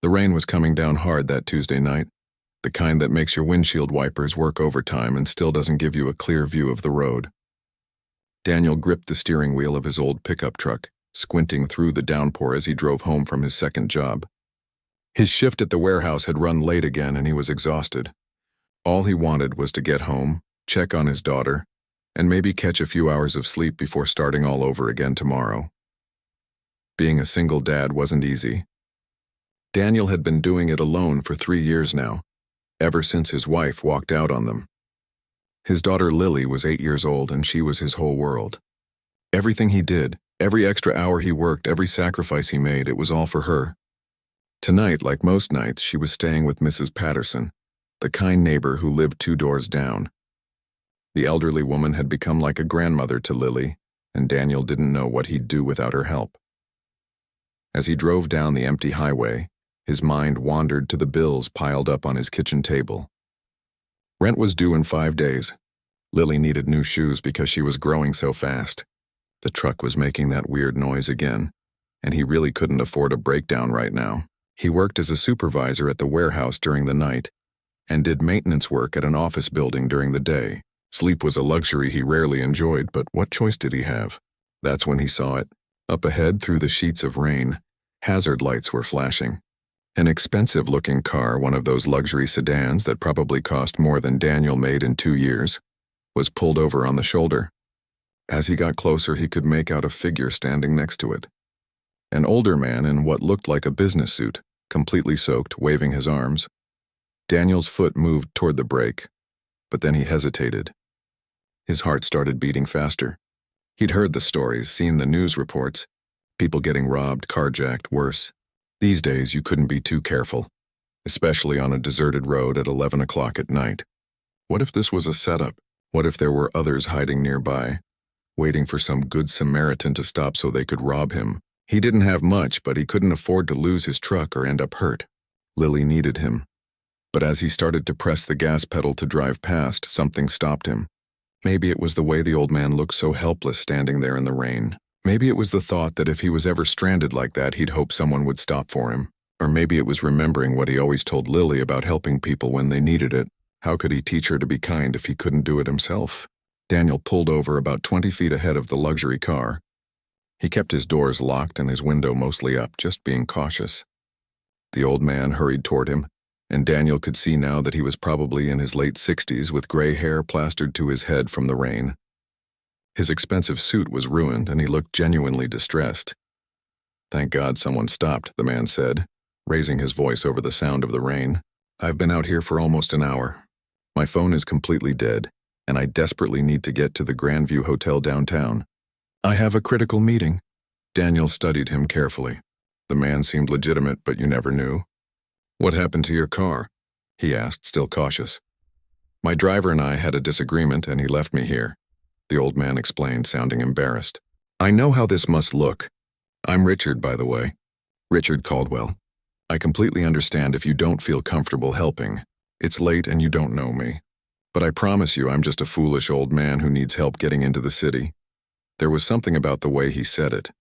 The rain was coming down hard that Tuesday night, the kind that makes your windshield wipers work overtime and still doesn't give you a clear view of the road. Daniel gripped the steering wheel of his old pickup truck, squinting through the downpour as he drove home from his second job. His shift at the warehouse had run late again and he was exhausted. All he wanted was to get home, check on his daughter, and maybe catch a few hours of sleep before starting all over again tomorrow. Being a single dad wasn't easy. Daniel had been doing it alone for 3 years now, ever since his wife walked out on them. His daughter Lily was 8 years old and she was his whole world. Everything he did, every extra hour he worked, every sacrifice he made, it was all for her. Tonight, like most nights, she was staying with Mrs. Patterson, the kind neighbor who lived 2 doors down. The elderly woman had become like a grandmother to Lily, and Daniel didn't know what he'd do without her help. As he drove down the empty highway, his mind wandered to the bills piled up on his kitchen table. Rent was due in 5 days. Lily needed new shoes because she was growing so fast. The truck was making that weird noise again, and he really couldn't afford a breakdown right now. He worked as a supervisor at the warehouse during the night and did maintenance work at an office building during the day. Sleep was a luxury he rarely enjoyed, but what choice did he have? That's when he saw it. Up ahead, through the sheets of rain, hazard lights were flashing. An expensive-looking car, one of those luxury sedans that probably cost more than Daniel made in 2 years, was pulled over on the shoulder. As he got closer, he could make out a figure standing next to it. An older man in what looked like a business suit, completely soaked, waving his arms. Daniel's foot moved toward the brake, but then he hesitated. His heart started beating faster. He'd heard the stories, seen the news reports, people getting robbed, carjacked, worse. These days, you couldn't be too careful, especially on a deserted road at 11 o'clock at night. What if this was a setup? What if there were others hiding nearby, waiting for some good Samaritan to stop so they could rob him? He didn't have much, but he couldn't afford to lose his truck or end up hurt. Lily needed him. But as he started to press the gas pedal to drive past, something stopped him. Maybe it was the way the old man looked so helpless standing there in the rain. Maybe it was the thought that if he was ever stranded like that, he'd hope someone would stop for him. Or maybe it was remembering what he always told Lily about helping people when they needed it. How could he teach her to be kind if he couldn't do it himself? Daniel pulled over about 20 feet ahead of the luxury car. He kept his doors locked and his window mostly up, just being cautious. The old man hurried toward him, and Daniel could see now that he was probably in his late 60s with gray hair plastered to his head from the rain. His expensive suit was ruined, and he looked genuinely distressed. "Thank God someone stopped," the man said, raising his voice over the sound of the rain. "I've been out here for almost an hour. My phone is completely dead, and I desperately need to get to the Grandview Hotel downtown. I have a critical meeting." Daniel studied him carefully. The man seemed legitimate, but you never knew. "What happened to your car?" he asked, still cautious. "My driver and I had a disagreement, and he left me here," the old man explained, sounding embarrassed. "I know how this must look. I'm Richard, by the way. Richard Caldwell. I completely understand if you don't feel comfortable helping. It's late and you don't know me. But I promise you I'm just a foolish old man who needs help getting into the city." There was something about the way he said it,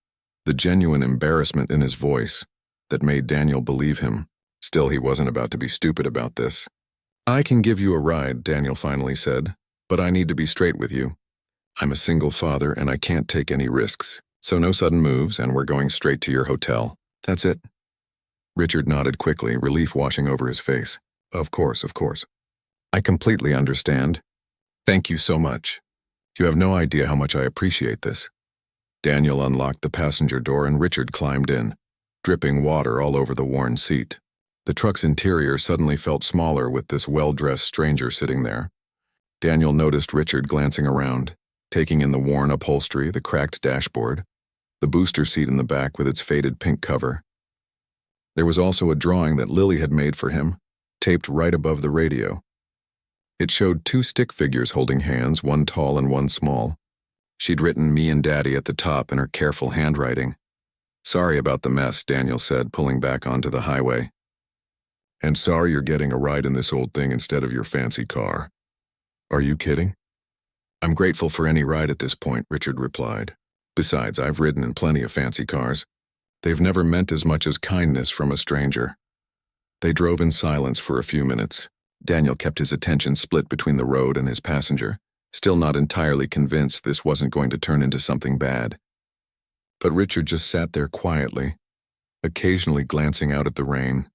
the genuine embarrassment in his voice, that made Daniel believe him. Still, he wasn't about to be stupid about this. "I can give you a ride," Daniel finally said, "but I need to be straight with you. I'm a single father and I can't take any risks, so no sudden moves and we're going straight to your hotel. That's it." Richard nodded quickly, relief washing over his face. Of course. I completely understand. Thank you so much. You have no idea how much I appreciate this." Daniel unlocked the passenger door and Richard climbed in, dripping water all over the worn seat. The truck's interior suddenly felt smaller with this well-dressed stranger sitting there. Daniel noticed Richard glancing around, taking in the worn upholstery, the cracked dashboard, the booster seat in the back with its faded pink cover. There was also a drawing that Lily had made for him, taped right above the radio. It showed 2 stick figures holding hands, one tall and one small. She'd written "Me and Daddy" at the top in her careful handwriting. "Sorry about the mess," Daniel said, pulling back onto the highway. "And sorry you're getting a ride in this old thing instead of your fancy car. Are you kidding?" "I'm grateful for any ride at this point," Richard replied. "Besides, I've ridden in plenty of fancy cars. They've never meant as much as kindness from a stranger." They drove in silence for a few minutes. Daniel kept his attention split between the road and his passenger, still not entirely convinced this wasn't going to turn into something bad. But Richard just sat there quietly, occasionally glancing out at the rain.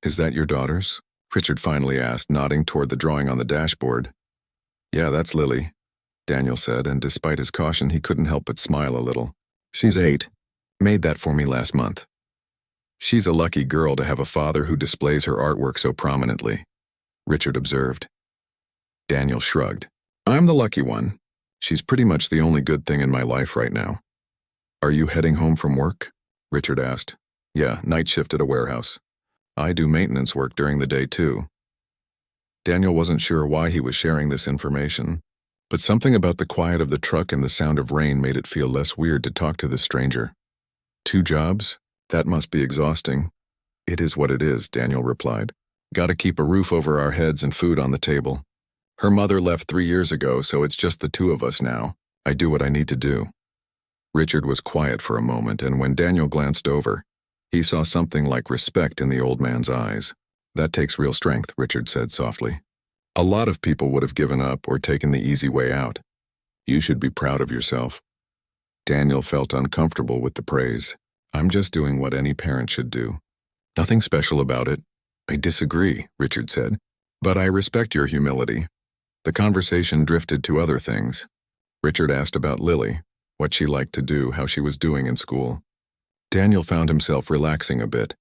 "Is that your daughter's?" Richard finally asked, nodding toward the drawing on the dashboard. "Yeah, that's Lily," Daniel said, and despite his caution, he couldn't help but smile a little. "She's 8. Made that for me last month. She's a lucky girl to have a father who displays her artwork so prominently," Richard observed. Daniel shrugged. "I'm the lucky one. She's pretty much the only good thing in my life right now." "Are you heading home from work?" Richard asked. "Yeah, night shift at a warehouse. I do maintenance work during the day too." Daniel wasn't sure why he was sharing this information, but something about the quiet of the truck and the sound of rain made it feel less weird to talk to this stranger. "2 jobs? That must be exhausting." "It is what it is," Daniel replied. "Gotta keep a roof over our heads and food on the table. Her mother left 3 years ago, so it's just the 2 of us now. I do what I need to do." Richard was quiet for a moment, and when Daniel glanced over, he saw something like respect in the old man's eyes. "That takes real strength," Richard said softly. "A lot of people would have given up or taken the easy way out. You should be proud of yourself." Daniel felt uncomfortable with the praise. "I'm just doing what any parent should do. Nothing special about it." "I disagree," Richard said, "but I respect your humility." The conversation drifted to other things. Richard asked about Lily, what she liked to do, how she was doing in school. Daniel found himself relaxing a bit,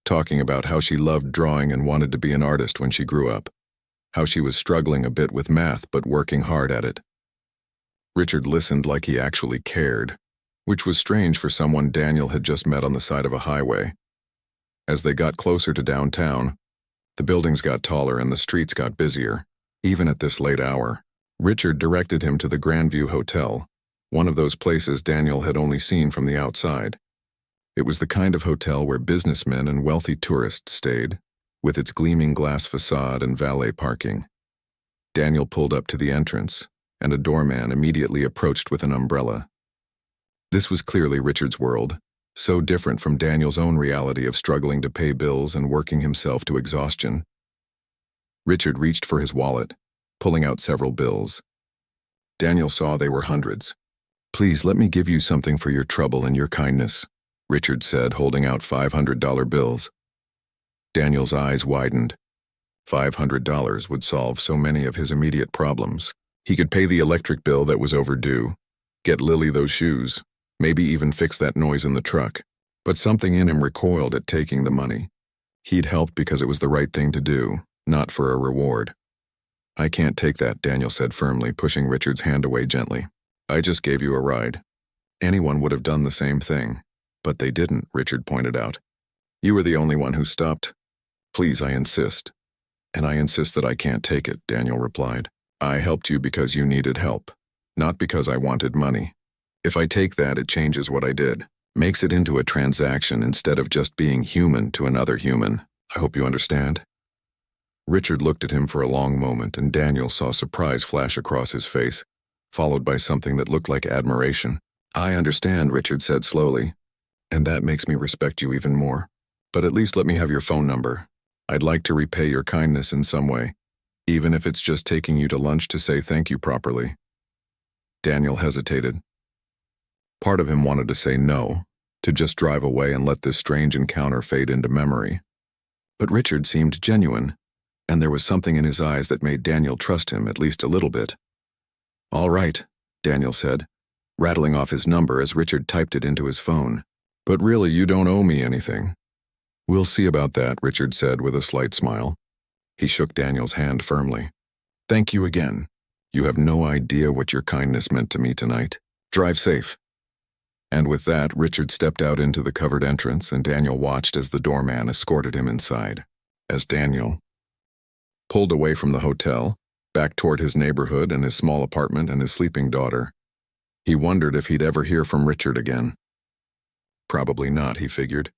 talking about how she loved drawing and wanted to be an artist when she grew up, how she was struggling a bit with math but working hard at it. Richard listened like he actually cared, which was strange for someone Daniel had just met on the side of a highway. As they got closer to downtown, the buildings got taller and the streets got busier, even at this late hour. Richard directed him to the Grandview Hotel, one of those places Daniel had only seen from the outside. It was the kind of hotel where businessmen and wealthy tourists stayed, with its gleaming glass facade and valet parking. Daniel pulled up to the entrance, and a doorman immediately approached with an umbrella. This was clearly Richard's world, so different from Daniel's own reality of struggling to pay bills and working himself to exhaustion. Richard reached for his wallet, pulling out several bills. Daniel saw they were hundreds. "Please let me give you something for your trouble and your kindness," Richard said, holding out $500 bills. Daniel's eyes widened. $500 would solve so many of his immediate problems. He could pay the electric bill that was overdue, get Lily those shoes, maybe even fix that noise in the truck. But something in him recoiled at taking the money. He'd helped because it was the right thing to do, not for a reward. "I can't take that," Daniel said firmly, pushing Richard's hand away gently. "I just gave you a ride. Anyone would have done the same thing. But they didn't," Richard pointed out. "You were the only one who stopped. Please, I insist." "And I insist that I can't take it," Daniel replied. "I helped you because you needed help, not because I wanted money. If I take that, it changes what I did, makes it into a transaction instead of just being human to another human. I hope you understand." Richard looked at him for a long moment, and Daniel saw surprise flash across his face, followed by something that looked like admiration. "I understand," Richard said slowly, "and that makes me respect you even more. But at least let me have your phone number. I'd like to repay your kindness in some way, even if it's just taking you to lunch to say thank you properly." Daniel hesitated. Part of him wanted to say no, to just drive away and let this strange encounter fade into memory. But Richard seemed genuine, and there was something in his eyes that made Daniel trust him at least a little bit. "All right," Daniel said, rattling off his number as Richard typed it into his phone. "But really, you don't owe me anything." "We'll see about that," Richard said with a slight smile. He shook Daniel's hand firmly. "Thank you again. You have no idea what your kindness meant to me tonight. Drive safe." And with that, Richard stepped out into the covered entrance, and Daniel watched as the doorman escorted him inside. As Daniel pulled away from the hotel, back toward his neighborhood and his small apartment and his sleeping daughter, he wondered if he'd ever hear from Richard again. Probably not, he figured.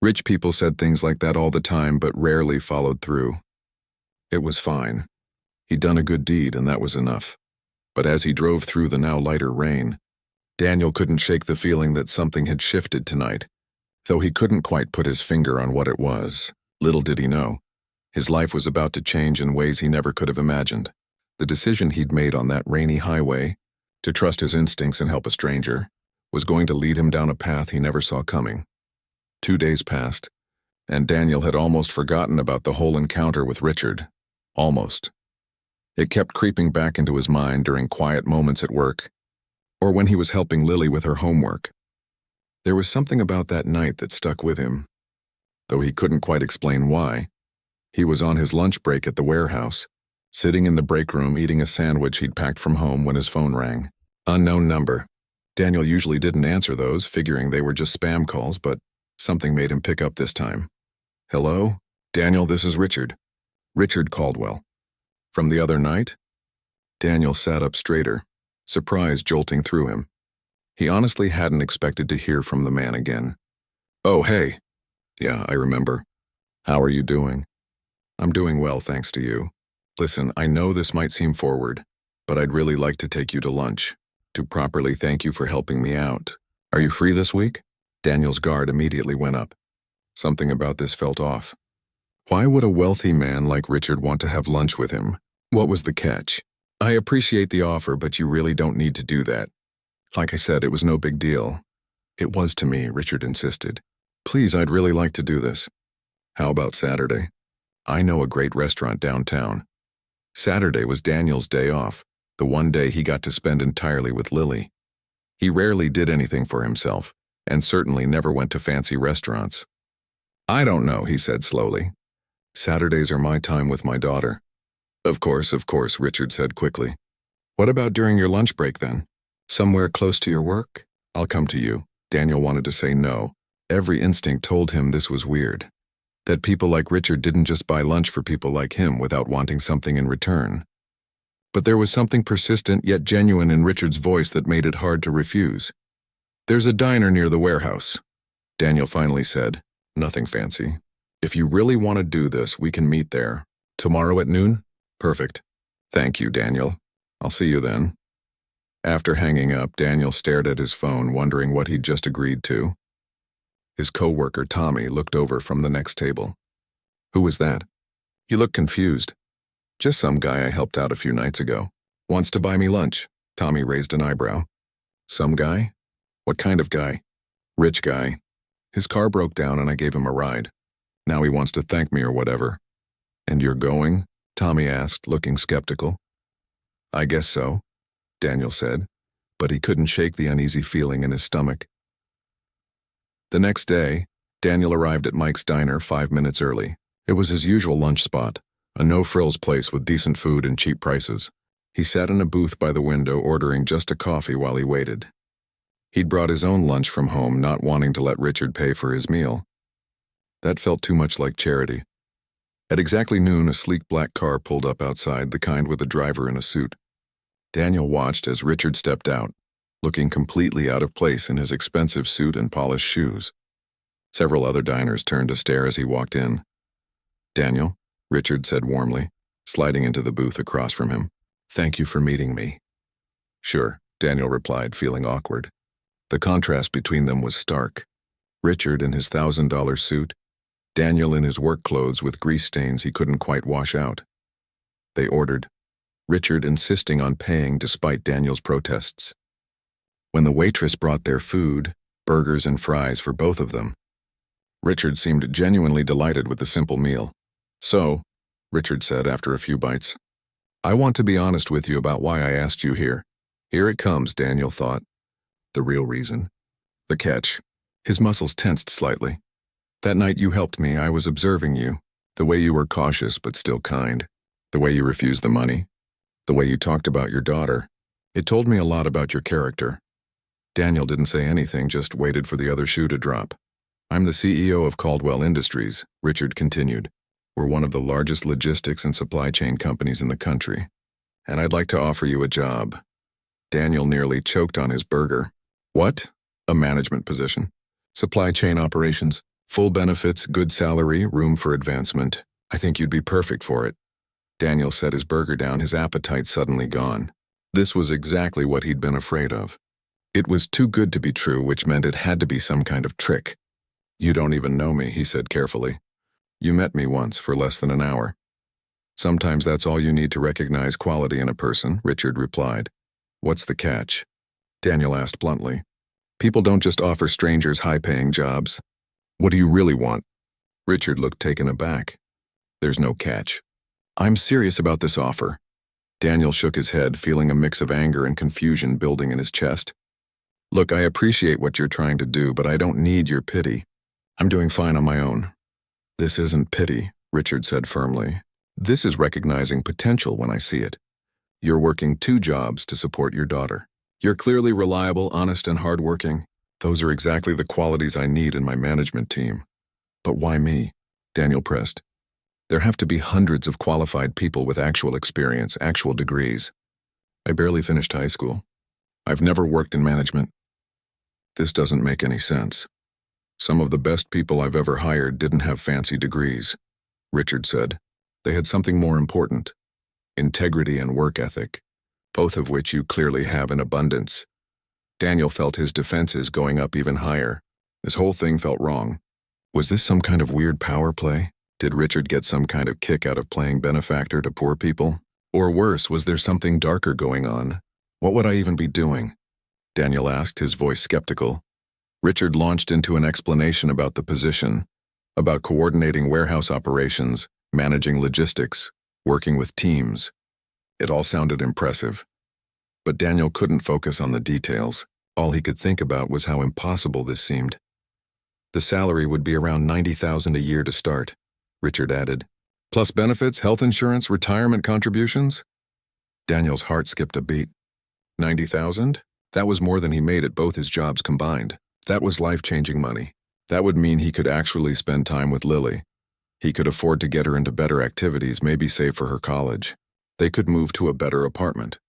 Rich people said things like that all the time, but rarely followed through. It was fine. He'd done a good deed, and that was enough. But as he drove through the now lighter rain, Daniel couldn't shake the feeling that something had shifted tonight, though he couldn't quite put his finger on what it was. Little did he know, his life was about to change in ways he never could have imagined. The decision he'd made on that rainy highway, to trust his instincts and help a stranger, was going to lead him down a path he never saw coming. 2 days passed, and Daniel had almost forgotten about the whole encounter with Richard. Almost. It kept creeping back into his mind during quiet moments at work, or when he was helping Lily with her homework. There was something about that night that stuck with him, though he couldn't quite explain why. He was on his lunch break at the warehouse, sitting in the break room eating a sandwich he'd packed from home when his phone rang. Unknown number. Daniel usually didn't answer those, figuring they were just spam calls, but something made him pick up this time. Hello? Daniel, this is Richard. Richard Caldwell. From the other night? Daniel sat up straighter, surprise jolting through him. He honestly hadn't expected to hear from the man again. Oh, hey. Yeah, I remember. How are you doing? I'm doing well, thanks to you. Listen, I know this might seem forward, but I'd really like to take you to lunch, to properly thank you for helping me out. Are you free this week? Daniel's guard immediately went up. Something about this felt off. Why would a wealthy man like Richard want to have lunch with him? What was the catch? I appreciate the offer, but you really don't need to do that. Like I said, it was no big deal. It was to me, Richard insisted. Please, I'd really like to do this. How about Saturday? I know a great restaurant downtown. Saturday was Daniel's day off, the one day he got to spend entirely with Lily. He rarely did anything for himself, and certainly never went to fancy restaurants. I don't know, he said slowly. Saturdays are my time with my daughter. Of course, Richard said quickly. What about during your lunch break then? Somewhere close to your work? I'll come to you. Daniel wanted to say no. Every instinct told him this was weird. That people like Richard didn't just buy lunch for people like him without wanting something in return. But there was something persistent yet genuine in Richard's voice that made it hard to refuse. There's a diner near the warehouse, Daniel finally said. Nothing fancy. If you really want to do this, we can meet there. Tomorrow at noon? Perfect. Thank you, Daniel. I'll see you then. After hanging up, Daniel stared at his phone, wondering what he'd just agreed to. His co-worker, Tommy, looked over from the next table. Who was that? He looked confused. Just some guy I helped out a few nights ago. Wants to buy me lunch. Tommy raised an eyebrow. Some guy? What kind of guy? Rich guy. His car broke down and I gave him a ride. Now he wants to thank me or whatever. And you're going? Tommy asked, looking skeptical. I guess so, Daniel said, but he couldn't shake the uneasy feeling in his stomach. The next day, Daniel arrived at Mike's diner 5 minutes early. It was his usual lunch spot, a no-frills place with decent food and cheap prices. He sat in a booth by the window ordering just a coffee while he waited. He'd brought his own lunch from home, not wanting to let Richard pay for his meal. That felt too much like charity. At exactly noon, a sleek black car pulled up outside, the kind with a driver in a suit. Daniel watched as Richard stepped out, looking completely out of place in his expensive suit and polished shoes. Several other diners turned to stare as he walked in. Daniel, Richard said warmly, sliding into the booth across from him. Thank you for meeting me. Sure, Daniel replied, feeling awkward. The contrast between them was stark. Richard in his $1,000 suit, Daniel in his work clothes with grease stains he couldn't quite wash out. They ordered, Richard insisting on paying despite Daniel's protests. When the waitress brought their food, burgers and fries for both of them, Richard seemed genuinely delighted with the simple meal. So, Richard said after a few bites, I want to be honest with you about why I asked you here. Here it comes, Daniel thought. The real reason. The catch. His muscles tensed slightly. That night you helped me, I was observing you. The way you were cautious but still kind. The way you refused the money. The way you talked about your daughter. It told me a lot about your character. Daniel didn't say anything, just waited for the other shoe to drop. I'm the CEO of Caldwell Industries, Richard continued. We're one of the largest logistics and supply chain companies in the country. And I'd like to offer you a job. Daniel nearly choked on his burger. What? A management position. Supply chain operations. Full benefits, good salary, room for advancement. I think you'd be perfect for it. Daniel set his burger down, his appetite suddenly gone. This was exactly what he'd been afraid of. It was too good to be true, which meant it had to be some kind of trick. You don't even know me, he said carefully. You met me once for less than an hour. Sometimes that's all you need to recognize quality in a person, Richard replied. What's the catch? Daniel asked bluntly. People don't just offer strangers high-paying jobs. What do you really want? Richard looked taken aback. There's no catch. I'm serious about this offer. Daniel shook his head, feeling a mix of anger and confusion building in his chest. Look, I appreciate what you're trying to do, but I don't need your pity. I'm doing fine on my own. This isn't pity, Richard said firmly. This is recognizing potential when I see it. You're working 2 jobs to support your daughter. You're clearly reliable, honest, and hardworking. Those are exactly the qualities I need in my management team. But why me? Daniel pressed. There have to be hundreds of qualified people with actual experience, actual degrees. I barely finished high school. I've never worked in management. This doesn't make any sense. Some of the best people I've ever hired didn't have fancy degrees, Richard said. They had something more important: integrity and work ethic, both of which you clearly have in abundance. Daniel felt his defenses going up even higher. This whole thing felt wrong. Was this some kind of weird power play? Did Richard get some kind of kick out of playing benefactor to poor people? Or worse, was there something darker going on? What would I even be doing? Daniel asked, his voice skeptical. Richard launched into an explanation about the position, about coordinating warehouse operations, managing logistics, working with teams. It all sounded impressive. But Daniel couldn't focus on the details. All he could think about was how impossible this seemed. The salary would be around $90,000 a year to start, Richard added. Plus benefits, health insurance, retirement contributions? Daniel's heart skipped a beat. $90,000? That was more than he made at both his jobs combined. That was life-changing money. That would mean he could actually spend time with Lily. He could afford to get her into better activities, maybe save for her college. They could move to a better apartment,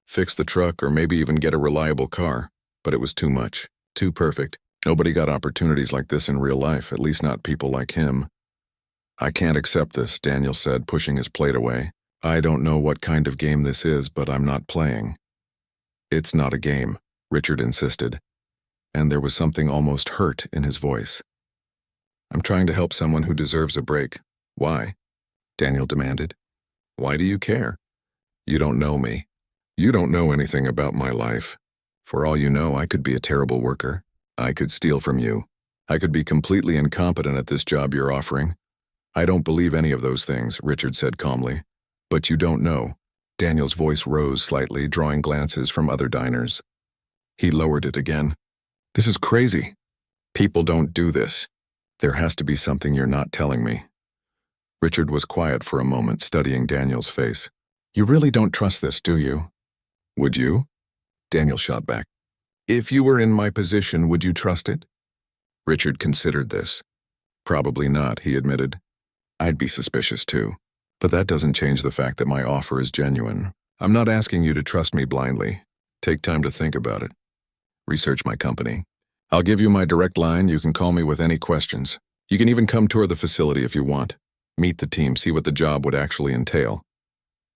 fix the truck, or maybe even get a reliable car. But it was too much, too perfect. Nobody got opportunities like this in real life, at least not people like him. I can't accept this, Daniel said, pushing his plate away. I don't know what kind of game this is, but I'm not playing. It's not a game, Richard insisted, and there was something almost hurt in his voice. I'm trying to help someone who deserves a break. Why? Daniel demanded. Why do you care? You don't know me. You don't know anything about my life. For all you know, I could be a terrible worker. I could steal from you. I could be completely incompetent at this job you're offering. I don't believe any of those things, Richard said calmly. But you don't know. Daniel's voice rose slightly, drawing glances from other diners. He lowered it again. This is crazy. People don't do this. There has to be something you're not telling me. Richard was quiet for a moment, studying Daniel's face. You really don't trust this, do you? Would you? Daniel shot back. If you were in my position, would you trust it? Richard considered this. Probably not, he admitted. I'd be suspicious too. But that doesn't change the fact that my offer is genuine. I'm not asking you to trust me blindly. Take time to think about it. Research my company. I'll give you my direct line. You can call me with any questions. You can even come tour the facility if you want. Meet the team, see what the job would actually entail.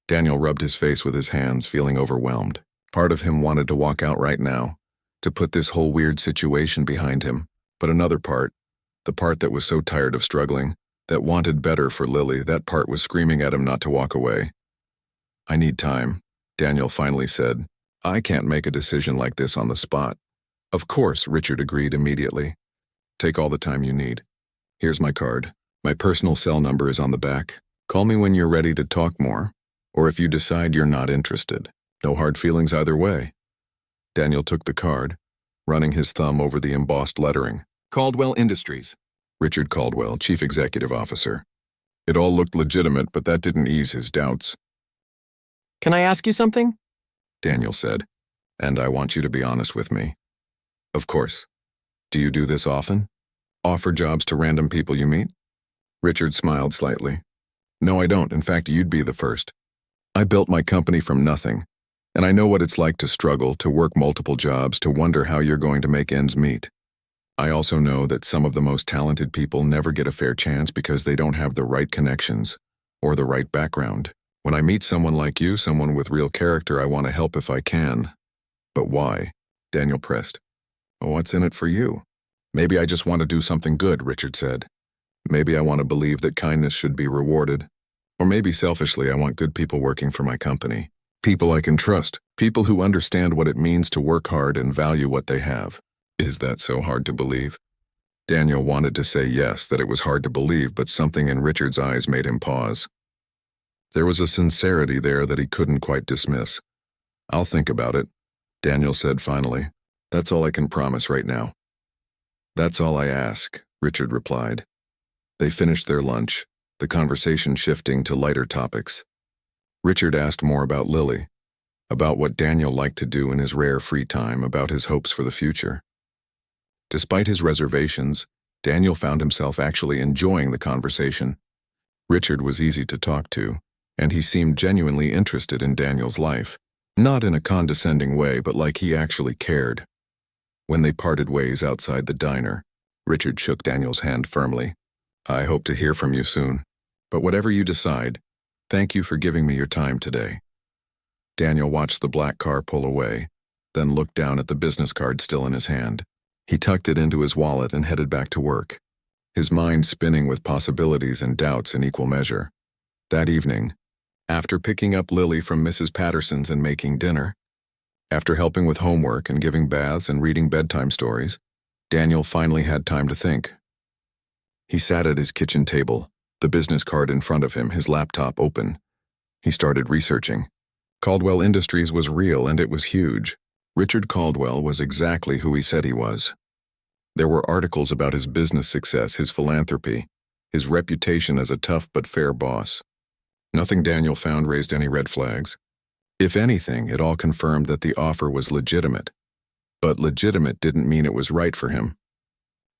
Daniel rubbed his face with his hands, feeling overwhelmed. Part of him wanted to walk out right now, to put this whole weird situation behind him. But another part, the part that was so tired of struggling, that wanted better for Lily, that part was screaming at him not to walk away. I need time, Daniel finally said. I can't make a decision like this on the spot. Of course, Richard agreed immediately. Take all the time you need. Here's my card. My personal cell number is on the back. Call me when you're ready to talk more, or if you decide you're not interested. No hard feelings either way. Daniel took the card, running his thumb over the embossed lettering. Caldwell Industries. Richard Caldwell, Chief Executive Officer. It all looked legitimate, but that didn't ease his doubts. Can I ask you something? Daniel said, and I want you to be honest with me. Of course. Do you do this often? Offer jobs to random people you meet? Richard smiled slightly. No, I don't. In fact, you'd be the first. I built my company from nothing, and I know what it's like to struggle, to work multiple jobs, to wonder how you're going to make ends meet. I also know that some of the most talented people never get a fair chance because they don't have the right connections or the right background. When I meet someone like you, someone with real character, I want to help if I can. But why? Daniel pressed. What's in it for you? Maybe I just want to do something good, Richard said. Maybe I want to believe that kindness should be rewarded. Or maybe selfishly I want good people working for my company. People I can trust. People who understand what it means to work hard and value what they have. Is that so hard to believe? Daniel wanted to say yes, that it was hard to believe, but something in Richard's eyes made him pause. There was a sincerity there that he couldn't quite dismiss. I'll think about it, Daniel said finally. That's all I can promise right now. That's all I ask, Richard replied. They finished their lunch, the conversation shifting to lighter topics. Richard asked more about Lily, about what Daniel liked to do in his rare free time, about his hopes for the future. Despite his reservations, Daniel found himself actually enjoying the conversation. Richard was easy to talk to, and he seemed genuinely interested in Daniel's life, not in a condescending way, but like he actually cared. When they parted ways outside the diner, Richard shook Daniel's hand firmly. I hope to hear from you soon, but whatever you decide, thank you for giving me your time today. Daniel watched the black car pull away, then looked down at the business card still in his hand. He tucked it into his wallet and headed back to work, his mind spinning with possibilities and doubts in equal measure. That evening, after picking up Lily from Mrs. Patterson's and making dinner, after helping with homework and giving baths and reading bedtime stories, Daniel finally had time to think. He sat at his kitchen table, the business card in front of him, his laptop open. He started researching. Caldwell Industries was real and it was huge. Richard Caldwell was exactly who he said he was. There were articles about his business success, his philanthropy, his reputation as a tough but fair boss. Nothing Daniel found raised any red flags. If anything, it all confirmed that the offer was legitimate. But legitimate didn't mean it was right for him.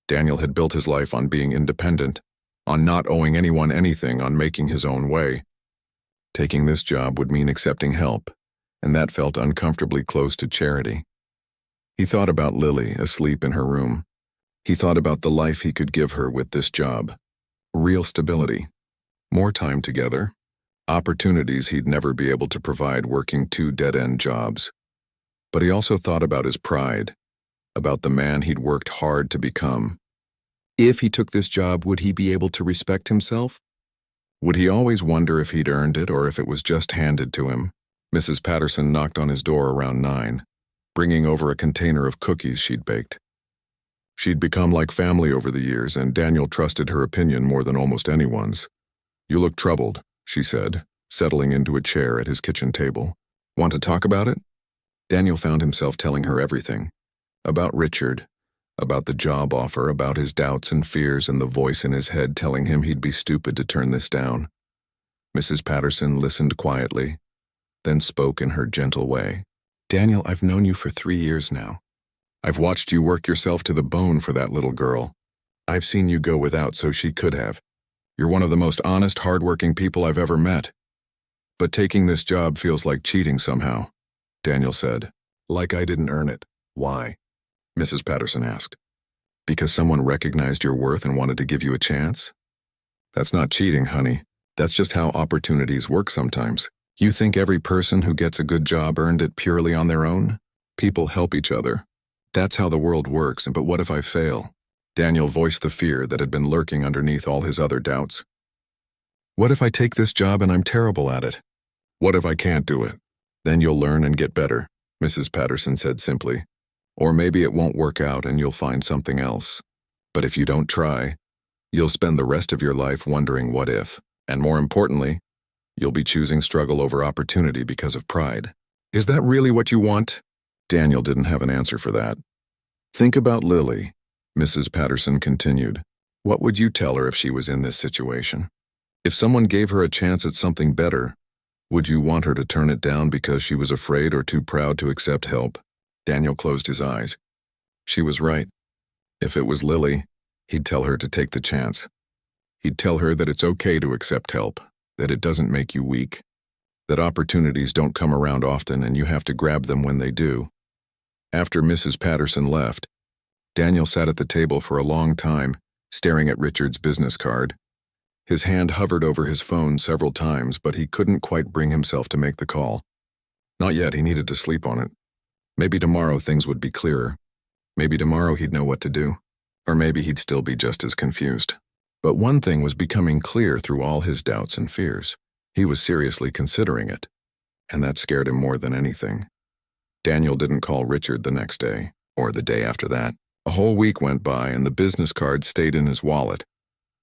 Daniel had built his life on being independent, on not owing anyone anything, on making his own way. Taking this job would mean accepting help, and that felt uncomfortably close to charity. He thought about Lily, asleep in her room. He thought about the life he could give her with this job. Real stability. More time together. Opportunities he'd never be able to provide working two dead-end jobs. But he also thought about his pride, about the man he'd worked hard to become. If he took this job, would he be able to respect himself? Would he always wonder if he'd earned it or if it was just handed to him? Mrs. Patterson knocked on his door around 9, bringing over a container of cookies she'd baked. She'd become like family over the years, and Daniel trusted her opinion more than almost anyone's. You look troubled, she said, settling into a chair at his kitchen table. Want to talk about it? Daniel found himself telling her everything. About Richard, about the job offer, about his doubts and fears and the voice in his head telling him he'd be stupid to turn this down. Mrs. Patterson listened quietly, then spoke in her gentle way. Daniel, I've known you for 3 years now. I've watched you work yourself to the bone for that little girl. I've seen you go without so she could have. You're one of the most honest, hardworking people I've ever met. But taking this job feels like cheating somehow, Daniel said. Like I didn't earn it. Why? Mrs. Patterson asked. Because someone recognized your worth and wanted to give you a chance? That's not cheating, honey. That's just how opportunities work sometimes. You think every person who gets a good job earned it purely on their own? People help each other. That's how the world works, but what if I fail? Daniel voiced the fear that had been lurking underneath all his other doubts. What if I take this job and I'm terrible at it? What if I can't do it? Then you'll learn and get better, Mrs. Patterson said simply. Or maybe it won't work out and you'll find something else. But if you don't try, you'll spend the rest of your life wondering what if, and more importantly, you'll be choosing struggle over opportunity because of pride. Is that really what you want? Daniel didn't have an answer for that. Think about Lily, Mrs. Patterson continued. What would you tell her if she was in this situation? If someone gave her a chance at something better, would you want her to turn it down because she was afraid or too proud to accept help? Daniel closed his eyes. She was right. If it was Lily, he'd tell her to take the chance. He'd tell her that it's okay to accept help, that it doesn't make you weak, that opportunities don't come around often and you have to grab them when they do. After Mrs. Patterson left, Daniel sat at the table for a long time, staring at Richard's business card. His hand hovered over his phone several times, but he couldn't quite bring himself to make the call. Not yet, he needed to sleep on it. Maybe tomorrow things would be clearer. Maybe tomorrow he'd know what to do. Or maybe he'd still be just as confused. But one thing was becoming clear through all his doubts and fears. He was seriously considering it, and that scared him more than anything. Daniel didn't call Richard the next day, or the day after that. A whole week went by and the business card stayed in his wallet,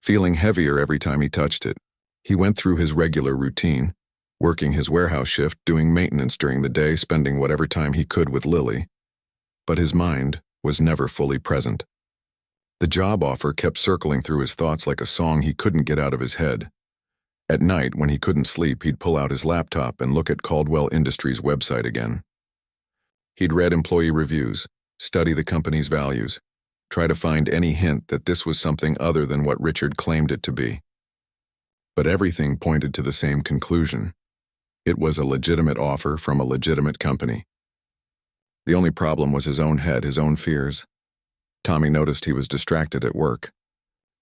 feeling heavier every time he touched it. He went through his regular routine, working his warehouse shift, doing maintenance during the day, spending whatever time he could with Lily. But his mind was never fully present. The job offer kept circling through his thoughts like a song he couldn't get out of his head. At night, when he couldn't sleep, he'd pull out his laptop and look at Caldwell Industries' website again. He'd read employee reviews, study the company's values, try to find any hint that this was something other than what Richard claimed it to be. But everything pointed to the same conclusion. It was a legitimate offer from a legitimate company. The only problem was his own head, his own fears. Tommy noticed he was distracted at work.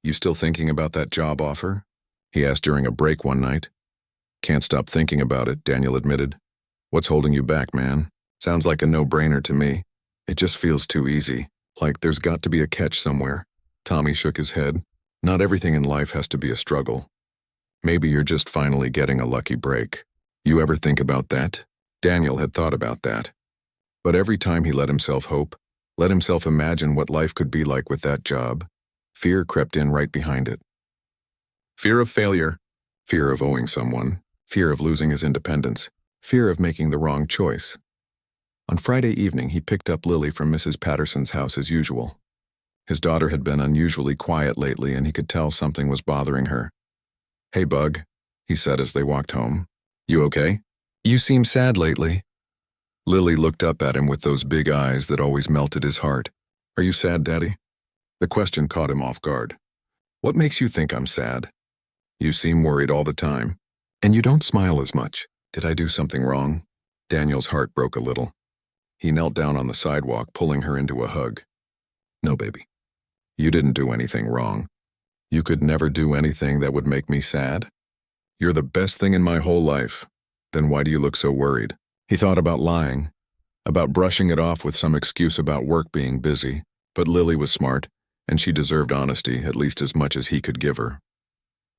"You still thinking about that job offer?" he asked during a break one night. "Can't stop thinking about it," Daniel admitted. "What's holding you back, man? Sounds like a no-brainer to me. It just feels too easy, like there's got to be a catch somewhere." Tommy shook his head. "Not everything in life has to be a struggle. Maybe you're just finally getting a lucky break. You ever think about that?" Daniel had thought about that. But every time he let himself hope, let himself imagine what life could be like with that job, fear crept in right behind it. Fear of failure, fear of owing someone, fear of losing his independence, fear of making the wrong choice. On Friday evening, he picked up Lily from Mrs. Patterson's house as usual. His daughter had been unusually quiet lately, and he could tell something was bothering her. "Hey, Bug," he said as they walked home. "You okay? You seem sad lately." Lily looked up at him with those big eyes that always melted his heart. "Are you sad, Daddy?" The question caught him off guard. "What makes you think I'm sad? You seem worried all the time, and you don't smile as much. Did I do something wrong?" Daniel's heart broke a little. He knelt down on the sidewalk, pulling her into a hug. "No, baby. You didn't do anything wrong. You could never do anything that would make me sad. You're the best thing in my whole life. Then why do you look so worried?" He thought about lying, about brushing it off with some excuse about work being busy, but Lily was smart, and she deserved honesty at least as much as he could give her.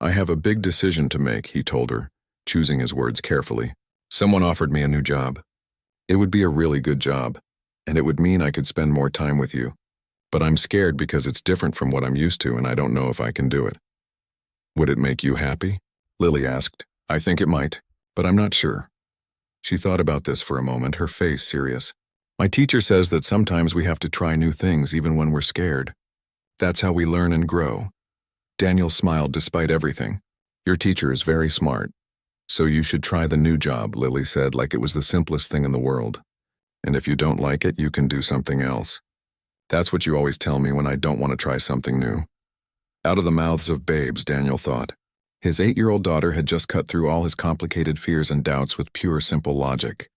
"I have a big decision to make," he told her, choosing his words carefully. "Someone offered me a new job. It would be a really good job, and it would mean I could spend more time with you. But I'm scared because it's different from what I'm used to, and I don't know if I can do it." "Would it make you happy?" Lily asked. "I think it might, but I'm not sure." She thought about this for a moment, her face serious. "My teacher says that sometimes we have to try new things even when we're scared. That's how we learn and grow." Daniel smiled despite everything. "Your teacher is very smart. So you should try the new job," Lily said, like it was the simplest thing in the world. "And if you don't like it, you can do something else. That's what you always tell me when I don't want to try something new." Out of the mouths of babes, Daniel thought. His 8-year-old daughter had just cut through all his complicated fears and doubts with pure, simple logic.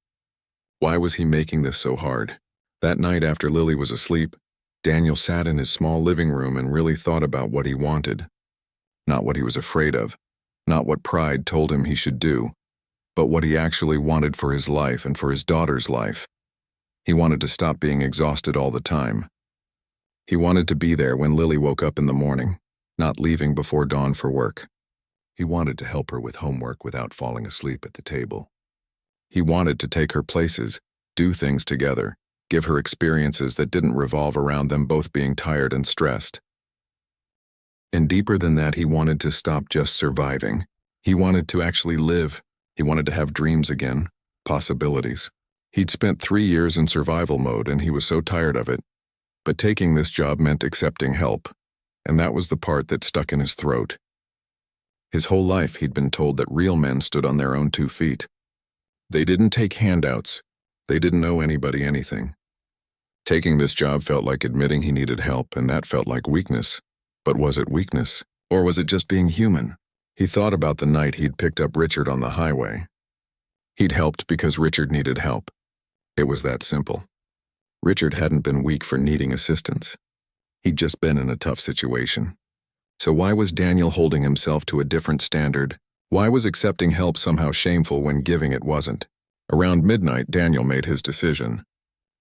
Why was he making this so hard? That night after Lily was asleep, Daniel sat in his small living room and really thought about what he wanted. Not what he was afraid of, not what pride told him he should do, but what he actually wanted for his life and for his daughter's life. He wanted to stop being exhausted all the time. He wanted to be there when Lily woke up in the morning, not leaving before dawn for work. He wanted to help her with homework without falling asleep at the table. He wanted to take her places, do things together, give her experiences that didn't revolve around them both being tired and stressed. And deeper than that, he wanted to stop just surviving. He wanted to actually live. He wanted to have dreams again, possibilities. He'd spent 3 years in survival mode and he was so tired of it. But taking this job meant accepting help, and that was the part that stuck in his throat. His whole life he'd been told that real men stood on their own 2 feet. They didn't take handouts. They didn't owe anybody anything. Taking this job felt like admitting he needed help, and that felt like weakness. But was it weakness, or was it just being human? He thought about the night he'd picked up Richard on the highway. He'd helped because Richard needed help. It was that simple. Richard hadn't been weak for needing assistance. He'd just been in a tough situation. So why was Daniel holding himself to a different standard? Why was accepting help somehow shameful when giving it wasn't? Around midnight, Daniel made his decision.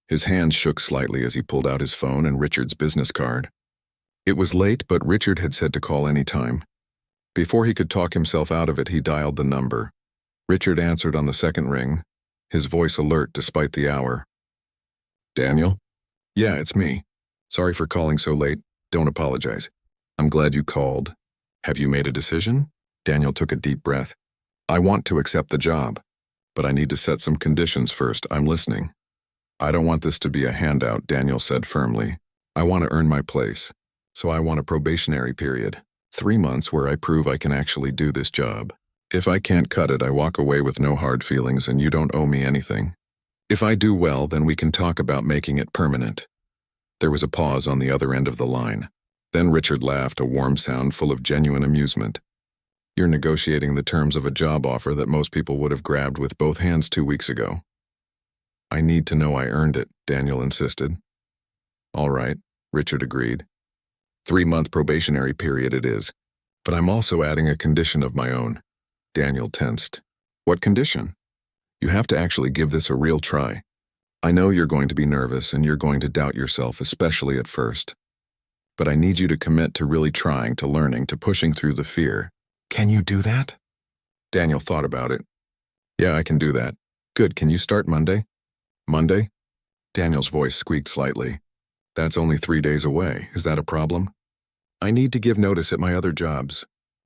His hands shook slightly as he pulled out his phone and Richard's business card. It was late, but Richard had said to call any time. Before he could talk himself out of it, he dialed the number. Richard answered on the second ring, his voice alert despite the hour. Daniel? Yeah, it's me. Sorry for calling so late. Don't apologize. I'm glad you called. Have you made a decision? Daniel took a deep breath. I want to accept the job, but I need to set some conditions first. I'm listening. I don't want this to be a handout, Daniel said firmly. I want to earn my place, so I want a probationary period. 3 months where I prove I can actually do this job. If I can't cut it, I walk away with no hard feelings and you don't owe me anything. If I do well, then we can talk about making it permanent. There was a pause on the other end of the line. Then Richard laughed, a warm sound full of genuine amusement. You're negotiating the terms of a job offer that most people would have grabbed with both hands 2 weeks ago. I need to know I earned it, Daniel insisted. All right, Richard agreed. 3-month probationary period it is, but I'm also adding a condition of my own. Daniel tensed. What condition? You have to actually give this a real try. I know you're going to be nervous and you're going to doubt yourself, especially at first. But I need you to commit to really trying, to learning, to pushing through the fear. Can you do that? Daniel thought about it. Yeah, I can do that. Good, can you start Monday? Monday? Daniel's voice squeaked slightly. That's only 3 days away. Is that a problem? I need to give notice at my other jobs.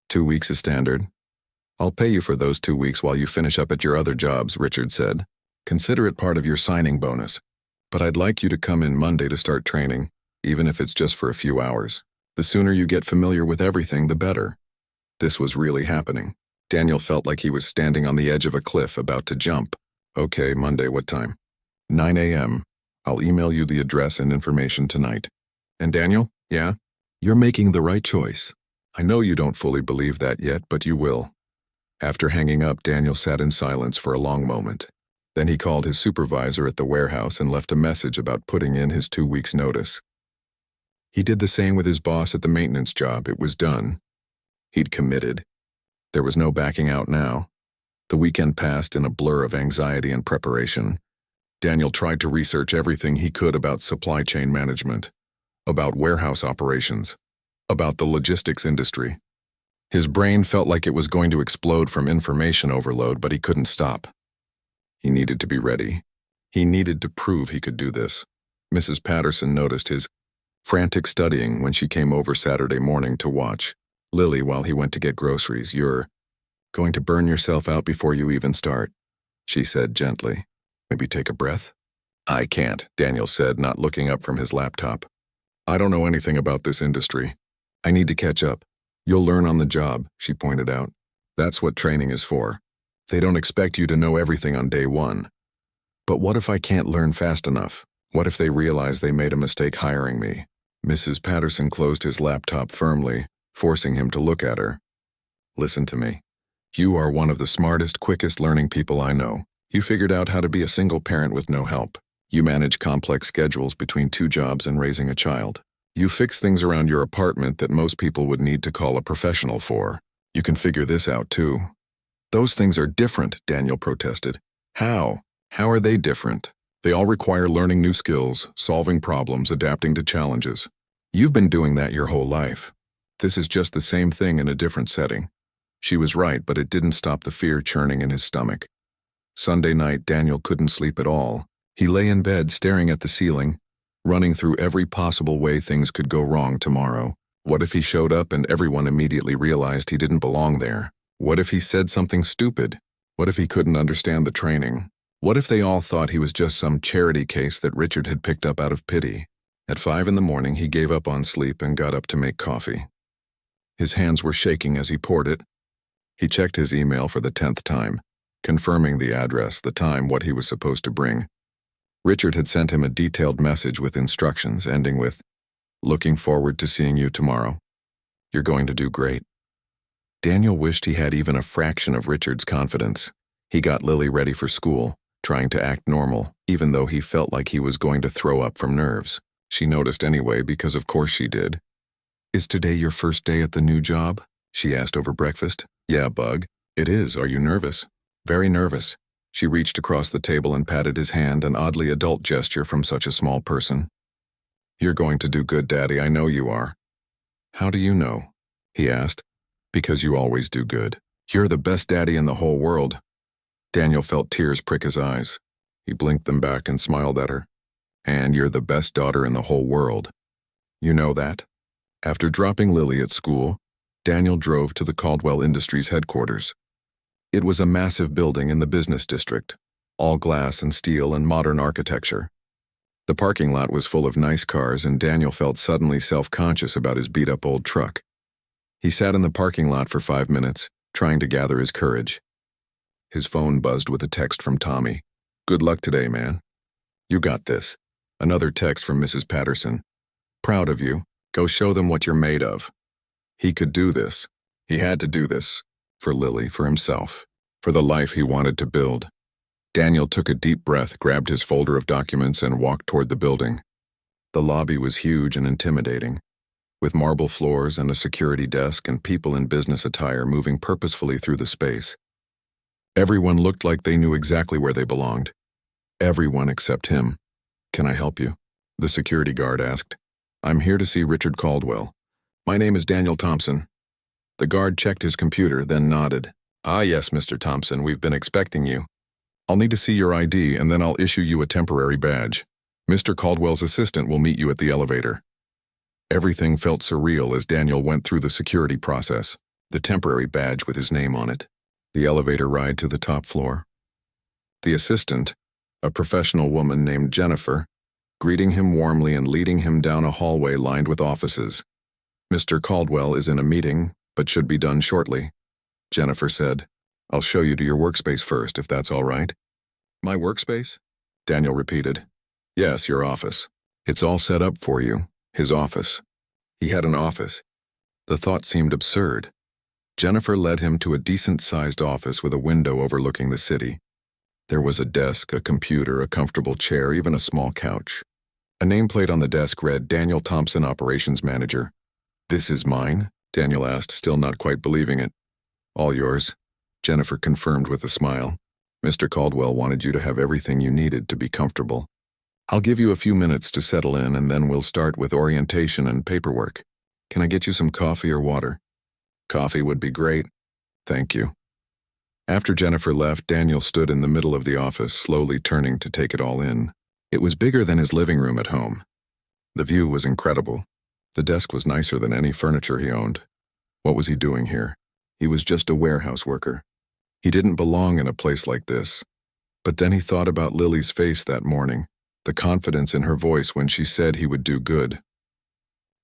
2 weeks is standard. I'll pay you for those 2 weeks while you finish up at your other jobs, Richard said. Consider it part of your signing bonus. But I'd like you to come in Monday to start training, even if it's just for a few hours. The sooner you get familiar with everything, the better. This was really happening. Daniel felt like he was standing on the edge of a cliff about to jump. Okay, Monday, what time? 9 a.m. I'll email you the address and information tonight. And Daniel? Yeah? You're making the right choice. I know you don't fully believe that yet, but you will. After hanging up, Daniel sat in silence for a long moment. Then he called his supervisor at the warehouse and left a message about putting in his 2 weeks' notice. He did the same with his boss at the maintenance job. It was done. He'd committed. There was no backing out now. The weekend passed in a blur of anxiety and preparation. Daniel tried to research everything he could about supply chain management, about warehouse operations, about the logistics industry. His brain felt like it was going to explode from information overload, but he couldn't stop. He needed to be ready. He needed to prove he could do this. Mrs. Patterson noticed his frantic studying when she came over Saturday morning to watch Lily while he went to get groceries. You're going to burn yourself out before you even start, she said gently. Maybe take a breath? I can't, Daniel said, not looking up from his laptop. I don't know anything about this industry. I need to catch up. You'll learn on the job, she pointed out. That's what training is for. They don't expect you to know everything on day one. But what if I can't learn fast enough? What if they realize they made a mistake hiring me? Mrs. Patterson closed his laptop firmly, forcing him to look at her. Listen to me. You are one of the smartest, quickest learning people I know. You figured out how to be a single parent with no help. You manage complex schedules between 2 jobs and raising a child. You fix things around your apartment that most people would need to call a professional for. You can figure this out too. Those things are different, Daniel protested. How? How are they different? They all require learning new skills, solving problems, adapting to challenges. You've been doing that your whole life. This is just the same thing in a different setting. She was right, but it didn't stop the fear churning in his stomach. Sunday night, Daniel couldn't sleep at all. He lay in bed staring at the ceiling, running through every possible way things could go wrong tomorrow. What if he showed up and everyone immediately realized he didn't belong there? What if he said something stupid? What if he couldn't understand the training? What if they all thought he was just some charity case that Richard had picked up out of pity? At 5 a.m, he gave up on sleep and got up to make coffee. His hands were shaking as he poured it. He checked his email for the 10th time, confirming the address, the time, what he was supposed to bring. Richard had sent him a detailed message with instructions, ending with, "Looking forward to seeing you tomorrow. You're going to do great." Daniel wished he had even a fraction of Richard's confidence. He got Lily ready for school, trying to act normal, even though he felt like he was going to throw up from nerves. She noticed anyway, because of course she did. "Is today your first day at the new job?" she asked over breakfast. "Yeah, Bug. It is. Are you nervous?" "Very nervous." She reached across the table and patted his hand, an oddly adult gesture from such a small person. "You're going to do good, Daddy. I know you are." How do you know? He asked. Because you always do good. You're the best daddy in the whole world. Daniel felt tears prick his eyes. He blinked them back and smiled at her. And you're the best daughter in the whole world. You know that? After dropping Lily at school, Daniel drove to the Caldwell Industries headquarters. It was a massive building in the business district, all glass and steel and modern architecture. The parking lot was full of nice cars, and Daniel felt suddenly self-conscious about his beat-up old truck. He sat in the parking lot for 5 minutes, trying to gather his courage. His phone buzzed with a text from Tommy. Good luck today, man. You got this. Another text from Mrs. Patterson. Proud of you. Go show them what you're made of. He could do this. He had to do this. For Lily, for himself, for the life he wanted to build. Daniel took a deep breath, grabbed his folder of documents, and walked toward the building. The lobby was huge and intimidating, with marble floors and a security desk and people in business attire moving purposefully through the space. Everyone looked like they knew exactly where they belonged. Everyone except him. Can I help you? The security guard asked. I'm here to see Richard Caldwell. My name is Daniel Thompson. The guard checked his computer, then nodded. Ah, yes, Mr. Thompson, we've been expecting you. I'll need to see your ID, and then I'll issue you a temporary badge. Mr. Caldwell's assistant will meet you at the elevator. Everything felt surreal as Daniel went through the security process, the temporary badge with his name on it, the elevator ride to the top floor. The assistant, a professional woman named Jennifer, greeting him warmly and leading him down a hallway lined with offices. Mr. Caldwell is in a meeting, but should be done shortly, Jennifer said. I'll show you to your workspace first, if that's all right. My workspace? Daniel repeated. Yes, your office. It's all set up for you, his office. He had an office. The thought seemed absurd. Jennifer led him to a decent-sized office with a window overlooking the city. There was a desk, a computer, a comfortable chair, even a small couch. A nameplate on the desk read, Daniel Thompson, Operations Manager. This is mine? Daniel asked, still not quite believing it. All yours, Jennifer confirmed with a smile. Mr. Caldwell wanted you to have everything you needed to be comfortable. I'll give you a few minutes to settle in, and then we'll start with orientation and paperwork. Can I get you some coffee or water? Coffee would be great. Thank you. After Jennifer left, Daniel stood in the middle of the office, slowly turning to take it all in. It was bigger than his living room at home. The view was incredible. The desk was nicer than any furniture he owned. What was he doing here? He was just a warehouse worker. He didn't belong in a place like this. But then he thought about Lily's face that morning, the confidence in her voice when she said he would do good.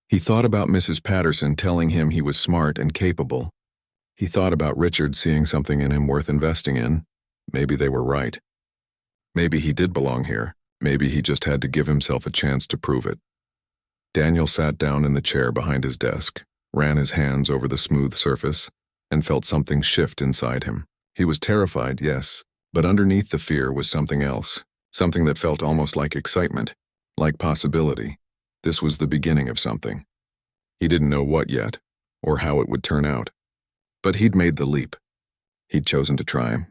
He thought about Mrs. Patterson telling him he was smart and capable. He thought about Richard seeing something in him worth investing in. Maybe they were right. Maybe he did belong here. Maybe he just had to give himself a chance to prove it. Daniel sat down in the chair behind his desk, ran his hands over the smooth surface, and felt something shift inside him. He was terrified, yes, but underneath the fear was something else, something that felt almost like excitement, like possibility. This was the beginning of something. He didn't know what yet, or how it would turn out. But he'd made the leap. He'd chosen to try,